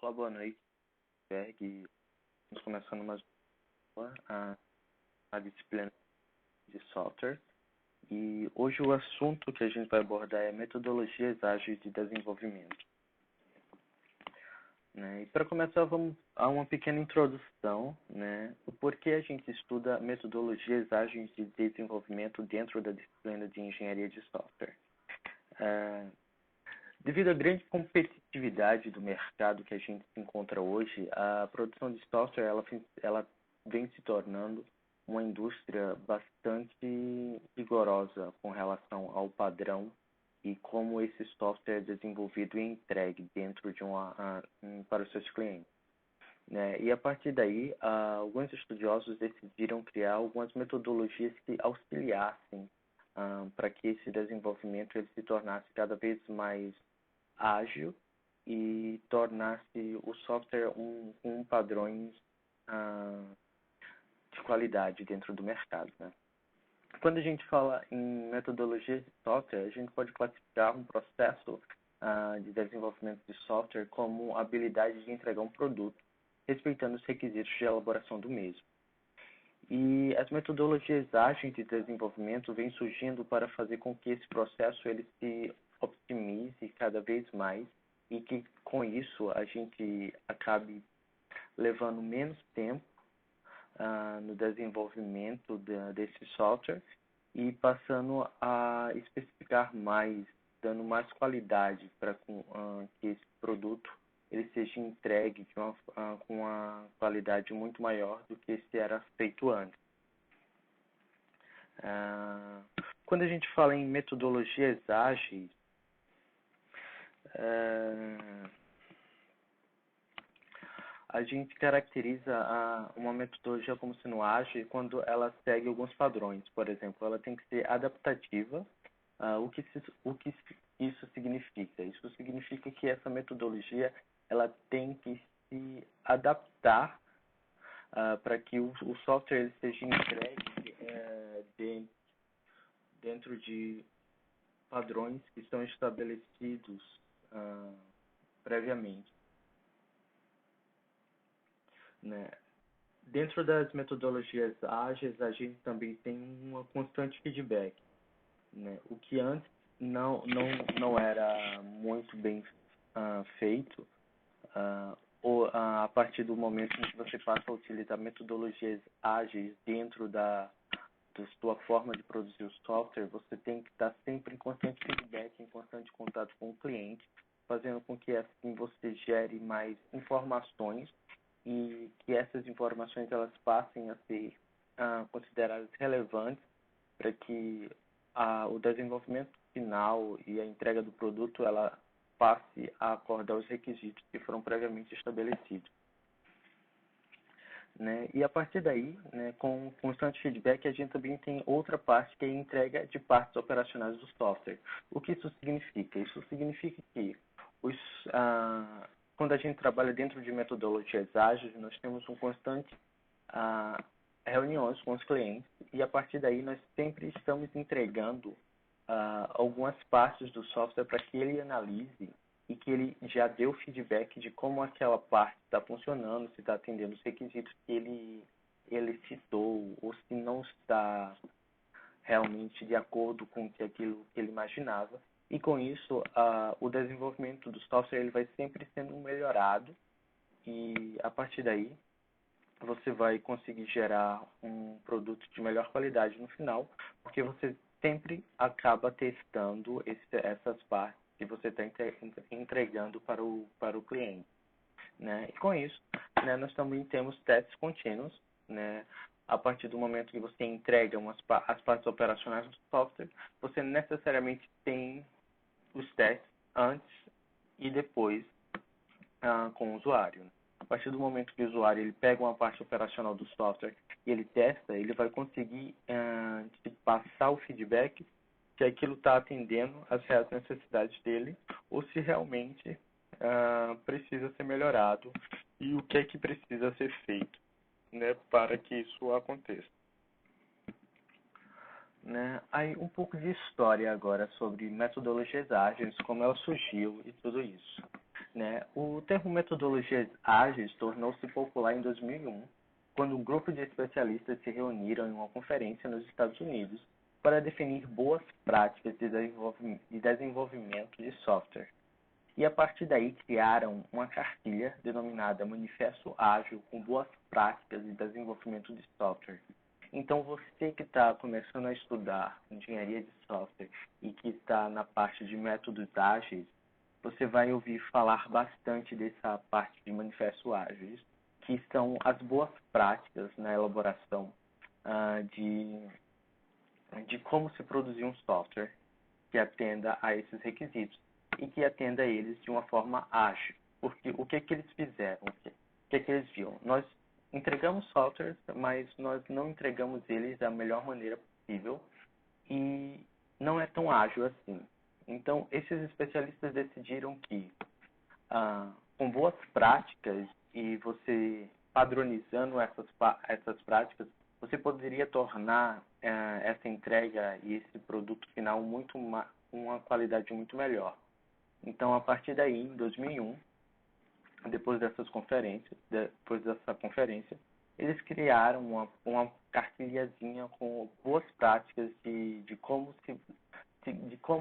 Olá, boa noite, Berg. Estamos começando mais a disciplina de software. E hoje o assunto que a gente vai abordar é metodologias ágeis de desenvolvimento. E para começar, vamos a uma pequena introdução, o porquê a gente estuda metodologias ágeis de desenvolvimento dentro da disciplina de engenharia de software. Devido à grande competitividade do mercado que a gente se encontra hoje, a produção de software ela vem se tornando uma indústria bastante rigorosa com relação ao padrão e como esse software é desenvolvido e entregue dentro de para os seus clientes. E a partir daí, alguns estudiosos decidiram criar algumas metodologias que auxiliassem para que esse desenvolvimento ele se tornasse cada vez mais ágil e tornasse o software um padrões de qualidade dentro do mercado. Quando a gente fala em metodologias de software, a gente pode classificar um processo de desenvolvimento de software como a habilidade de entregar um produto, respeitando os requisitos de elaboração do mesmo. E as metodologias ágeis de desenvolvimento vêm surgindo para fazer com que esse processo ele se optimize cada vez mais e que com isso a gente acabe levando menos tempo no desenvolvimento desse software e passando a especificar mais, dando mais qualidade para que esse produto ele seja entregue com uma qualidade muito maior do que se era feito antes. Quando a gente fala em metodologias ágeis, a gente caracteriza uma metodologia como sendo ágil quando ela segue alguns padrões. Por exemplo, ela tem que ser adaptativa. O que isso significa? Isso significa que essa metodologia ela tem que se adaptar para que o software ele seja entregue dentro de padrões que são estabelecidos previamente. Dentro das metodologias ágeis, a gente também tem uma constante feedback. O que antes não era muito bem feito, ou a partir do momento em que você passa a utilizar metodologias ágeis dentro da sua forma de produzir o software, você tem que estar sempre em constante feedback, em constante contato com o cliente, fazendo com que assim você gere mais informações e que essas informações elas passem a ser consideradas relevantes para que o desenvolvimento final e a entrega do produto ela passe a acordar os requisitos que foram previamente estabelecidos. E a partir daí, com constante feedback, a gente também tem outra parte que é a entrega de partes operacionais do software. O que isso significa? Isso significa que quando a gente trabalha dentro de metodologias ágeis, nós temos um constante reuniões com os clientes e a partir daí nós sempre estamos entregando algumas partes do software para que ele analise e que ele já deu feedback de como aquela parte está funcionando, se está atendendo os requisitos que ele citou ou se não está realmente de acordo com aquilo que ele imaginava. E com isso, o desenvolvimento do software ele vai sempre sendo melhorado e a partir daí você vai conseguir gerar um produto de melhor qualidade no final, porque você sempre acaba testando essas partes que você está entregando para o cliente. E com isso, nós também temos testes contínuos. A partir do momento que você entrega as partes operacionais do software, você necessariamente tem os testes antes e depois com o usuário. A partir do momento que o usuário ele pega uma parte operacional do software e ele testa, ele vai conseguir te passar o feedback se aquilo está atendendo às reais necessidades dele ou se realmente precisa ser melhorado e o que é que precisa ser feito para que isso aconteça. Aí um pouco de história agora sobre metodologias ágeis, como ela surgiu e tudo isso. né? O termo metodologias ágeis tornou-se popular em 2001, quando um grupo de especialistas se reuniram em uma conferência nos Estados Unidos para definir boas práticas de desenvolvimento de software. E a partir daí criaram uma cartilha denominada Manifesto Ágil com Boas Práticas de Desenvolvimento de Software. Então, você que está começando a estudar engenharia de software e que está na parte de métodos ágeis, você vai ouvir falar bastante dessa parte de manifesto ágeis, que são as boas práticas na elaboração de como se produzir um software que atenda a esses requisitos e que atenda a eles de uma forma ágil. Porque o que é que eles fizeram? O que é que eles viram? Nós entregamos softwares, mas nós não entregamos eles da melhor maneira possível e não é tão ágil assim. Então, esses especialistas decidiram que, com boas práticas e você padronizando essas práticas, você poderia tornar essa entrega e esse produto final uma qualidade muito melhor. Então, a partir daí, em 2001, depois dessa conferência, eles criaram uma cartilhazinha com boas práticas de como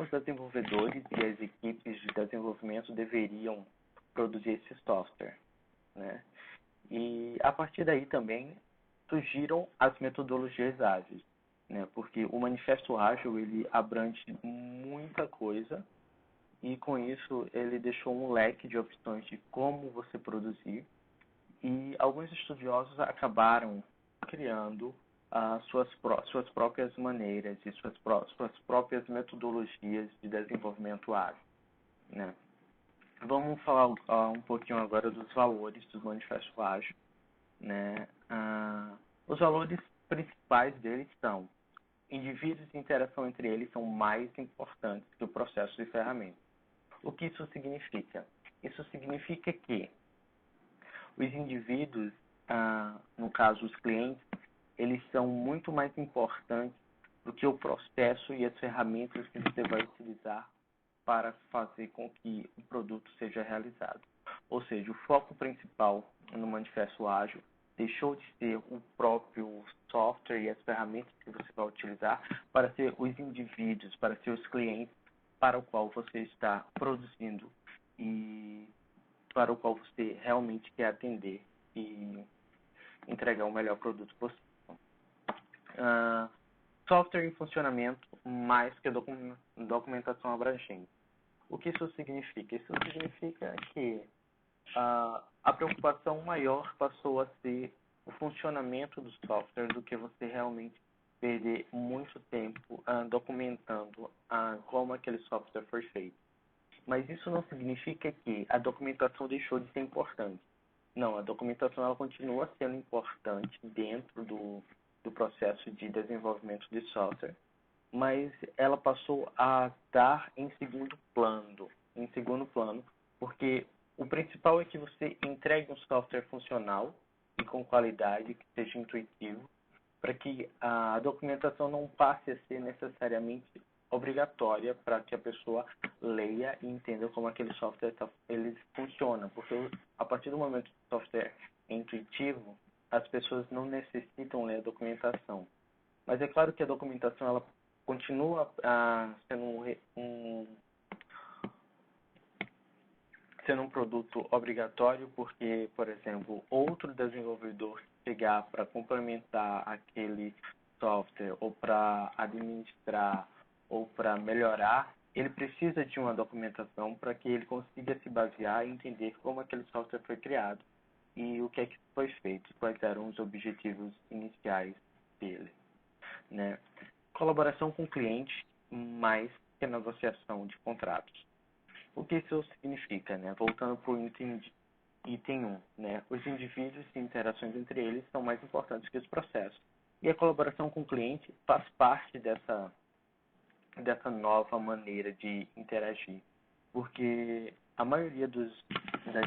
os desenvolvedores e as equipes de desenvolvimento deveriam produzir esse software, né? E a partir daí também surgiram as metodologias ágeis, né? Porque o Manifesto Ágil ele abrange muita coisa e com isso ele deixou um leque de opções de como você produzir e alguns estudiosos acabaram criando suas próprias maneiras e suas próprias metodologias de desenvolvimento ágil, né? Vamos falar um pouquinho agora dos valores do Manifesto Ágil, né? Os valores principais deles são: indivíduos e interação entre eles são mais importantes que o processo de ferramenta. O que isso significa? Isso significa que os indivíduos, no caso os clientes, eles são muito mais importantes do que o processo e as ferramentas que você vai utilizar para fazer com que o produto seja realizado. Ou seja, o foco principal no Manifesto Ágil deixou de ser o próprio software e as ferramentas que você vai utilizar para ser os indivíduos, para ser os clientes para o qual você está produzindo e para o qual você realmente quer atender e entregar o melhor produto possível. Software em funcionamento mais que documentação abrangente. O que isso significa? Isso significa que a preocupação maior passou a ser o funcionamento do software do que você realmente perder muito tempo documentando como aquele software foi feito. Mas isso não significa que a documentação deixou de ser importante. Não, a documentação ela continua sendo importante dentro do processo de desenvolvimento de software, mas ela passou a estar em segundo plano, porque o principal é que você entregue um software funcional e com qualidade, que seja intuitivo, para que a documentação não passe a ser necessariamente obrigatória para que a pessoa leia e entenda como aquele software ele funciona, porque a partir do momento que o software é intuitivo, as pessoas não necessitam ler a documentação. Mas é claro que a documentação ela continua sendo um produto obrigatório, porque, por exemplo, outro desenvolvedor chegar para complementar aquele software ou para administrar ou para melhorar, ele precisa de uma documentação para que ele consiga se basear e entender como aquele software foi criado e o que é que foi feito, quais eram os objetivos iniciais dele, né? Colaboração com o cliente mais que a negociação de contratos. O que isso significa, né? Voltando para o item 1, né? Os indivíduos e interações entre eles são mais importantes que os processos. E a colaboração com o cliente faz parte dessa nova maneira de interagir, porque a maioria das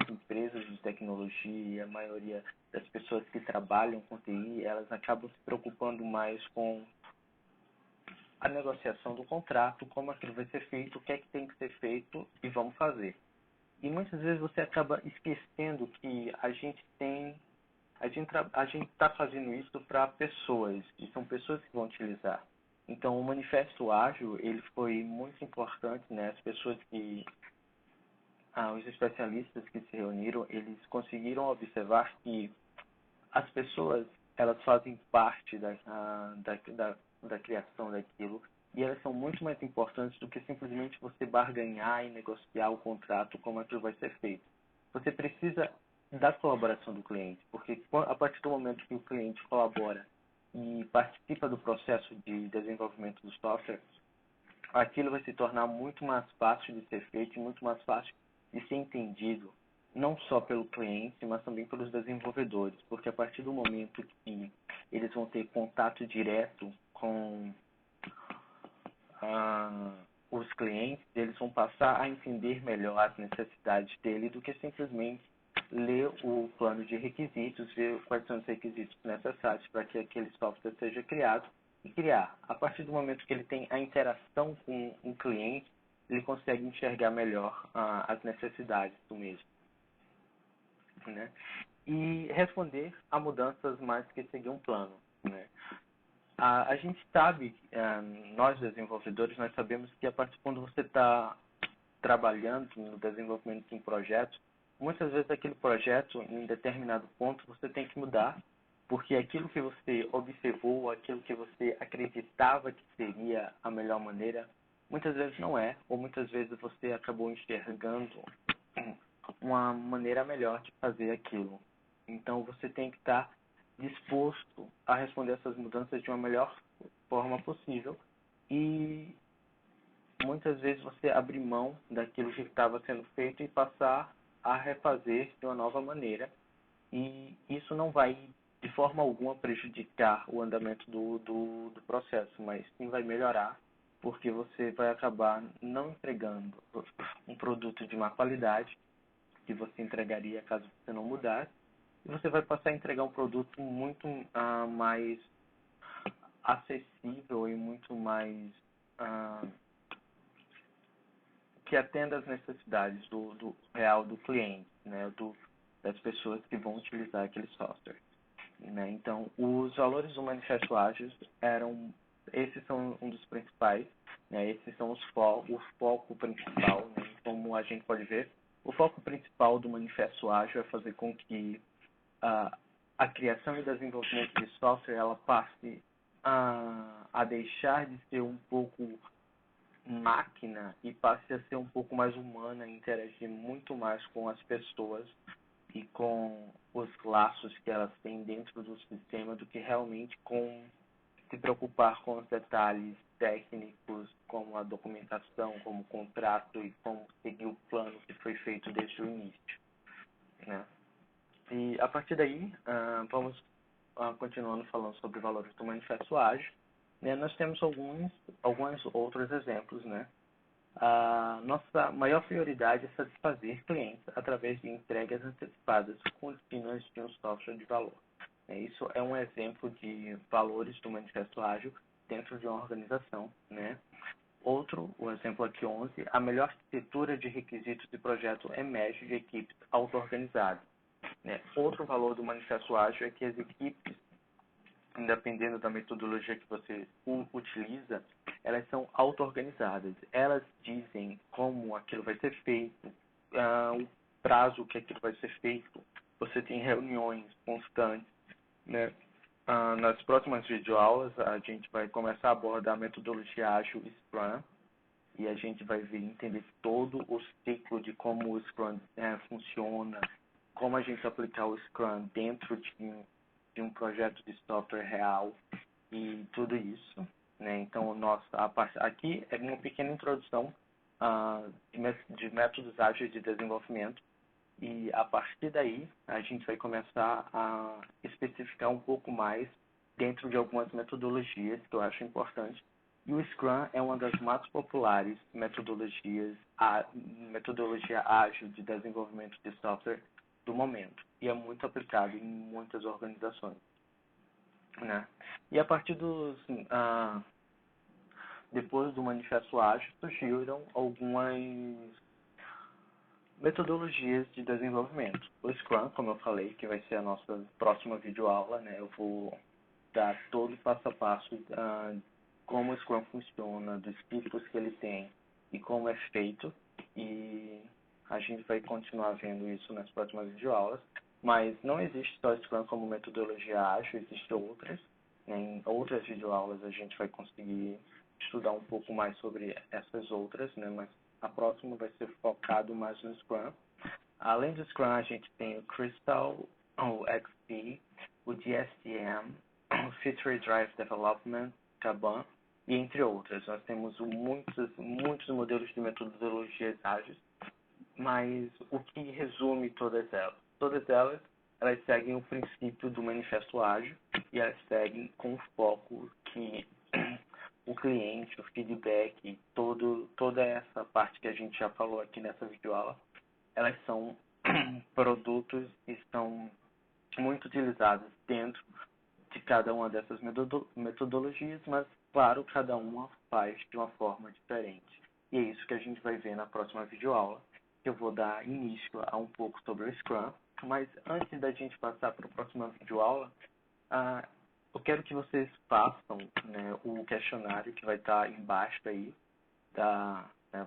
empresas de tecnologia, a maioria das pessoas que trabalham com TI, elas acabam se preocupando mais com a negociação do contrato, como aquilo vai ser feito, o que é que tem que ser feito e vamos fazer. E muitas vezes vezes você acaba esquecendo que a gente está fazendo isso para pessoas, e são pessoas que vão utilizar. Então, o Manifesto Ágil, ele foi muito importante, né? As pessoas que, os especialistas que se reuniram, eles conseguiram observar que as pessoas, elas fazem parte da criação daquilo, e elas são muito mais importantes do que simplesmente você barganhar e negociar o contrato como aquilo vai ser feito. Você precisa da colaboração do cliente, porque a partir do momento que o cliente colabora e participa do processo de desenvolvimento do software, aquilo vai se tornar muito mais fácil de ser feito e muito mais fácil de ser entendido, não só pelo cliente, mas também pelos desenvolvedores, porque a partir do momento que eles vão ter contato direto com os clientes, eles vão passar a entender melhor as necessidades dele do que simplesmente ler o plano de requisitos, ver quais são os requisitos necessários para que aquele software seja criado e criar. A partir do momento que ele tem a interação com o cliente, ele consegue enxergar melhor as necessidades do mesmo, né? E responder a mudanças mais que seguir um plano, né? A gente sabe, nós desenvolvedores, nós sabemos que a partir quando você está trabalhando no desenvolvimento de um projeto, muitas vezes aquele projeto, em determinado ponto, você tem que mudar, porque aquilo que você observou, aquilo que você acreditava que seria a melhor maneira, muitas vezes não é, ou muitas vezes você acabou enxergando uma maneira melhor de fazer aquilo. Então você tem que estar disposto a responder essas mudanças de uma melhor forma possível e muitas vezes você abrir mão daquilo que estava sendo feito e passar a refazer de uma nova maneira, e isso não vai de forma alguma prejudicar o andamento do processo, mas sim vai melhorar, porque você vai acabar não entregando um produto de má qualidade que você entregaria caso você não mudasse, e você vai passar a entregar um produto muito mais acessível e muito mais que atenda às necessidades do real do cliente, né, das pessoas que vão utilizar aquele software, né? Então, os valores do Manifesto Ágil esses são um dos principais, né? Esses são o foco principal, né? Como a gente pode ver, o foco principal do Manifesto Ágil é fazer com que a criação e desenvolvimento de software ela passe a deixar de ser um pouco máquina e passe a ser um pouco mais humana e interagir muito mais com as pessoas e com os laços que elas têm dentro do sistema do que realmente com se preocupar com os detalhes técnicos, como a documentação, como o contrato e como seguir o plano que foi feito desde o início, né? E a partir daí, vamos continuando falando sobre valores do Manifesto Ágil, né? Nós temos alguns outros exemplos, né? A nossa maior prioridade é satisfazer clientes através de entregas antecipadas contínuas de um software de valor. Isso é um exemplo de valores do Manifesto Ágil dentro de uma organização, né? O exemplo aqui 11, a melhor arquitetura de requisitos de projeto emerge de equipes auto-organizadas, né? Outro valor do Manifesto Ágil é que as equipes, dependendo da metodologia que você utiliza, elas são auto-organizadas. Elas dizem como aquilo vai ser feito, o prazo que aquilo vai ser feito. Você tem reuniões constantes, né? Nas próximas videoaulas, a gente vai começar a abordar a metodologia ágil Scrum, e a gente vai entender todo o ciclo de como o Scrum funciona, como a gente aplicar o Scrum dentro de um projeto de software real e tudo isso, né? Então, aqui é uma pequena introdução de métodos ágeis de desenvolvimento, e a partir daí a gente vai começar a especificar um pouco mais dentro de algumas metodologias que eu acho importante. E o Scrum é uma das mais populares metodologia ágil de desenvolvimento de software do momento, e é muito aplicado em muitas organizações, né? E a partir depois do Manifesto Ágil surgiram Metodologias de desenvolvimento. O Scrum, como eu falei, que vai ser a nossa próxima videoaula, né? Eu vou dar todo o passo a passo como o Scrum funciona, dos tipos que ele tem e como é feito. E a gente vai continuar vendo isso nas próximas videoaulas. Mas não existe só Scrum como metodologia ágil, existem outras. Né? Em outras videoaulas a gente vai conseguir estudar um pouco mais sobre essas outras, né? Mas a próxima vai ser focado mais no Scrum. Além do Scrum, a gente tem o Crystal, o XP, o DSTM, o Feature Drive Development, Kanban, e entre outras. Nós temos muitos modelos de metodologias ágeis, mas o que resume todas elas? Todas elas seguem o princípio do manifesto ágil e elas seguem com o foco que o cliente, o feedback, toda essa parte que a gente já falou aqui nessa videoaula, elas são produtos e são muito utilizados dentro de cada uma dessas metodologias, mas, claro, cada uma faz de uma forma diferente. E é isso que a gente vai ver na próxima videoaula, que eu vou dar início a um pouco sobre o Scrum. Mas antes da gente passar para a próxima videoaula, eu quero que vocês façam, né, o questionário que vai estar embaixo aí,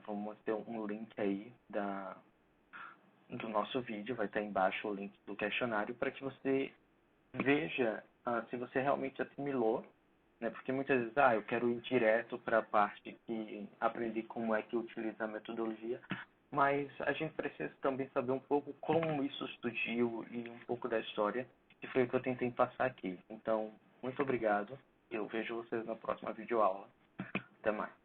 vamos ter um link aí do nosso vídeo, vai estar embaixo o link do questionário para que você veja se você realmente assimilou, né? Porque muitas vezes, eu quero ir direto para a parte que aprendi como é que utiliza a metodologia, mas a gente precisa também saber um pouco como isso surgiu e um pouco da história, que foi o que eu tentei passar aqui. Então, muito obrigado. Eu vejo vocês na próxima videoaula. Até mais.